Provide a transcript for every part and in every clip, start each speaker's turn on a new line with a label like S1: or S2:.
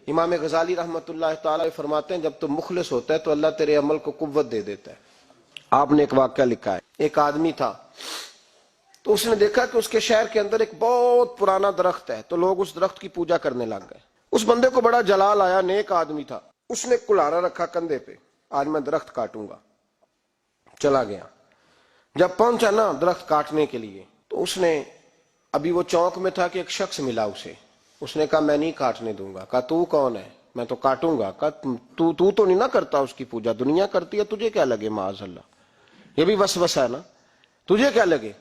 S1: امام غزالی رحمۃ اللہ تعالی فرماتے ہیں جب تو مخلص ہوتا ہے تو اللہ تیرے عمل کو قوت دے دیتا ہے۔ آپ نے ایک واقعہ لکھا ہے، ایک آدمی تھا تو اس نے دیکھا کہ اس کے شہر کے اندر ایک بہت پرانا درخت ہے، تو لوگ اس درخت کی پوجا کرنے لگ گئے۔ اس بندے کو بڑا جلال آیا، نیک آدمی تھا، اس نے کلہاڑا رکھا کندھے پہ، آج میں درخت کاٹوں گا۔ چلا گیا، جب پہنچا نا درخت کاٹنے کے لیے تو اس نے، ابھی وہ چوک میں تھا کہ ایک شخص ملا اسے، اس نے کہا میں نہیں کاٹنے دوں گا۔ کہا تو کون ہے؟ میں تو کاٹوں گا۔ کہا تو نہیں نہ کرتا اس کی پوجا، دنیا کرتی ہے، تجھے کیا لگے؟ معاذ اللہ، یہ بھی وسوسہ ہے نا، تجھے کیا لگے؟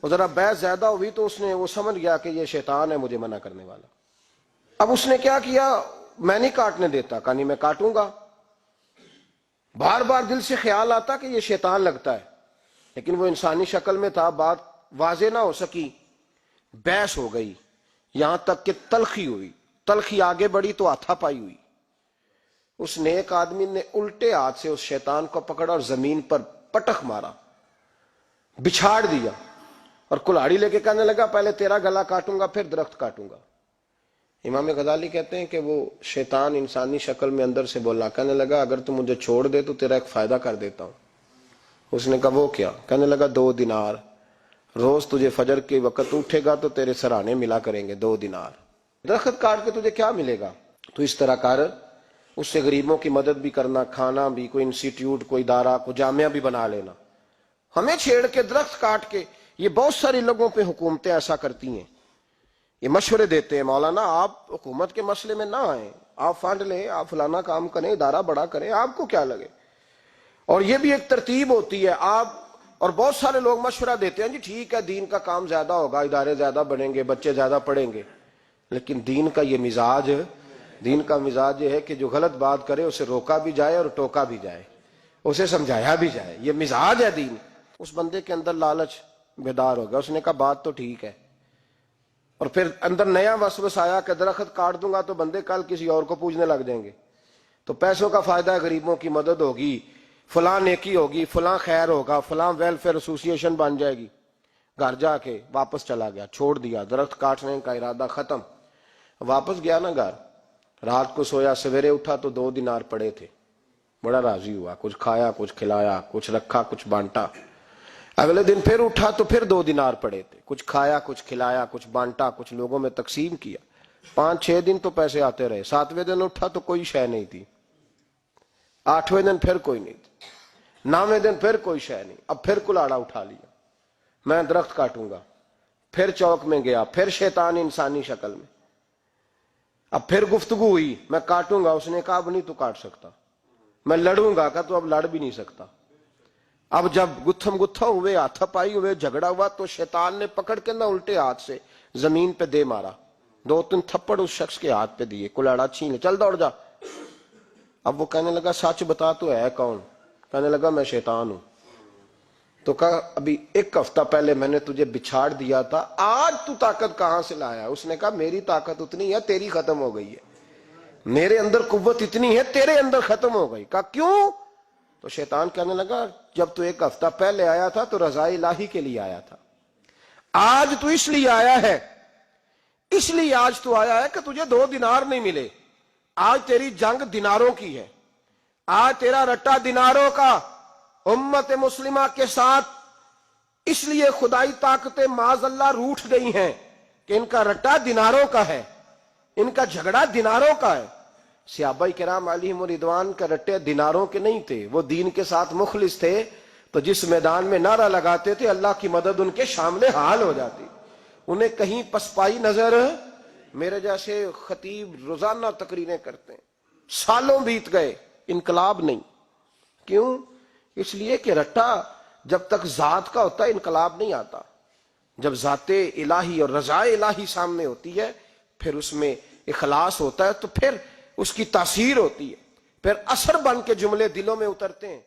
S1: وہ ذرا بحث زیادہ ہوئی تو اس نے، وہ سمجھ گیا کہ یہ شیطان ہے مجھے منع کرنے والا۔ اب اس نے کیا کیا؟ میں نہیں کاٹنے دیتا۔ کہا نہیں میں کاٹوں گا۔ بار بار دل سے خیال آتا کہ یہ شیطان لگتا ہے، لیکن وہ انسانی شکل میں تھا، بات واضح نہ ہو سکی، بحث ہو گئی، یہاں تک کہ تلخی ہوئی، تلخی آگے بڑھی تو ہاتھا پائی ہوئی۔ اس نیک آدمی نے الٹے ہاتھ سے اس شیطان کو پکڑا اور زمین پر پٹخ مارا، بچھاڑ دیا، اور کلہاڑی لے کے کہنے لگا پہلے تیرا گلا کاٹوں گا پھر درخت کاٹوں گا۔ امام غزالی کہتے ہیں کہ وہ شیطان انسانی شکل میں اندر سے بولا، کہنے لگا اگر تم مجھے چھوڑ دے تو تیرا ایک فائدہ کر دیتا ہوں۔ اس نے کہا وہ کیا؟ کہنے لگا 2 دینار، روز تجھے فجر کے وقت اٹھے گا تو تیرے سرانے ملا کریں گے 2 دینار۔ درخت کاٹ کے تجھے کیا ملے گا؟ تو اس طرح کر، اس سے غریبوں کی مدد بھی کرنا، کھانا بھی، کوئی انسٹیٹیوٹ، کوئی ادارہ، کوئی جامعہ بھی بنا لینا۔ ہمیں چھیڑ کے درخت کاٹ کے، یہ بہت سارے لوگوں پہ حکومتیں ایسا کرتی ہیں، یہ مشورے دیتے ہیں مولانا آپ حکومت کے مسئلے میں نہ آئیں، آپ فنڈ لیں، آپ فلانا کام کریں، ادارہ بڑا کریں، آپ کو کیا لگے۔ اور یہ بھی ایک ترتیب ہوتی ہے، آپ، اور بہت سارے لوگ مشورہ دیتے ہیں جی ٹھیک ہے دین کا کام زیادہ ہوگا، ادارے زیادہ بنیں گے، بچے زیادہ پڑھیں گے، لیکن دین کا یہ مزاج یہ ہے کہ جو غلط بات کرے اسے روکا بھی جائے اور ٹوکا بھی جائے، اسے سمجھایا بھی جائے، یہ مزاج ہے دین۔ اس بندے کے اندر لالچ بیدار ہو گیا، اس نے کہا بات تو ٹھیک ہے، اور پھر اندر نیا وسوسہ آیا کہ درخت کاٹ دوں گا تو بندے کل کسی اور کو پوجنے لگ جائیں گے، تو پیسوں کا فائدہ ہے، غریبوں کی مدد ہوگی، فلاں نیکی ہوگی، فلاں خیر ہوگا، فلاں ویلفیئر ایسوسی ایشن بن جائے گی۔ گھر جا کے واپس چلا گیا، چھوڑ دیا، درخت کاٹنے کا ارادہ ختم۔ واپس گیا نا گھر، رات کو سویا، سویرے اٹھا تو 2 دینار پڑے تھے، بڑا راضی ہوا، کچھ کھایا، کچھ کھلایا، کچھ رکھا، کچھ بانٹا۔ اگلے دن پھر اٹھا تو پھر 2 دینار پڑے تھے، کچھ کھایا، کچھ کھلایا، کچھ بانٹا، کچھ لوگوں میں تقسیم کیا۔ 5-6 دن تو پیسے آتے رہے، 7ویں دن اٹھا تو کوئی شے نہیں تھی، 8ویں دن پھر کوئی نہیں تھی، 9ویں دن پھر کوئی شے نہیں۔ اب پھر کلاڑا اٹھا لیا، میں درخت کاٹوں گا۔ پھر چوک میں گیا، پھر شیطان انسانی شکل میں، اب پھر گفتگو ہوئی، میں کاٹوں گا۔ اس نے کہا اب نہیں تو کاٹ سکتا۔ میں لڑوں گا، کہا تو اب لڑ بھی نہیں سکتا۔ اب جب گتھم گتھا ہوئے، ہاتھا پائی ہوئے، جھگڑا ہوا، تو شیطان نے پکڑ کے نہ الٹے ہاتھ سے زمین پہ دے مارا، 2-3 تھپڑ اس شخص کے ہاتھ پہ دیے، کلاڑا چھین لے، چل دوڑ جا۔ اب وہ کہنے لگا سچ بتا تو ہے کون؟ کہنے لگا میں شیطان ہوں۔ تو کہا ابھی 1 ہفتہ پہلے میں نے تجھے بچھاڑ دیا تھا، آج تو طاقت کہاں سے لایا؟ اس نے کہا میری طاقت اتنی ہے، تیری ختم ہو گئی ہے، میرے اندر قوت اتنی ہے، تیرے اندر ختم ہو گئی۔ کہا کیوں؟ تو شیطان کہنے لگا جب تو 1 ہفتہ پہلے آیا تھا تو رضا الہی کے لیے آیا تھا، آج تو اس لیے آیا ہے، اس لیے آج تو آیا ہے کہ تجھے 2 دینار نہیں ملے، آج تیری جنگ دیناروں کی ہے، آج تیرا رٹا دیناروں کا امت مسلمہ کے ساتھ، اس لیے خدائی طاقتیں معاذ اللہ روٹھ گئی ہیں کہ ان کا رٹا دیناروں کا ہے، ان کا جھگڑا دیناروں کا ہے۔ صحابہ کرام علیہم رضوان کا رٹے دیناروں کے نہیں تھے، وہ دین کے ساتھ مخلص تھے، تو جس میدان میں نعرہ لگاتے تھے اللہ کی مدد ان کے شامل حال ہو جاتی، انہیں کہیں پسپائی نظر۔ میرے جیسے خطیب روزانہ تقریریں کرتے ہیں، سالوں بیت گئے، انقلاب نہیں۔ کیوں؟ اس لیے کہ رٹا جب تک ذات کا ہوتا ہے انقلاب نہیں آتا، جب ذات الہی اور رضا الہی سامنے ہوتی ہے، پھر اس میں اخلاص ہوتا ہے، تو پھر اس کی تاثیر ہوتی ہے، پھر اثر بن کے جملے دلوں میں اترتے ہیں۔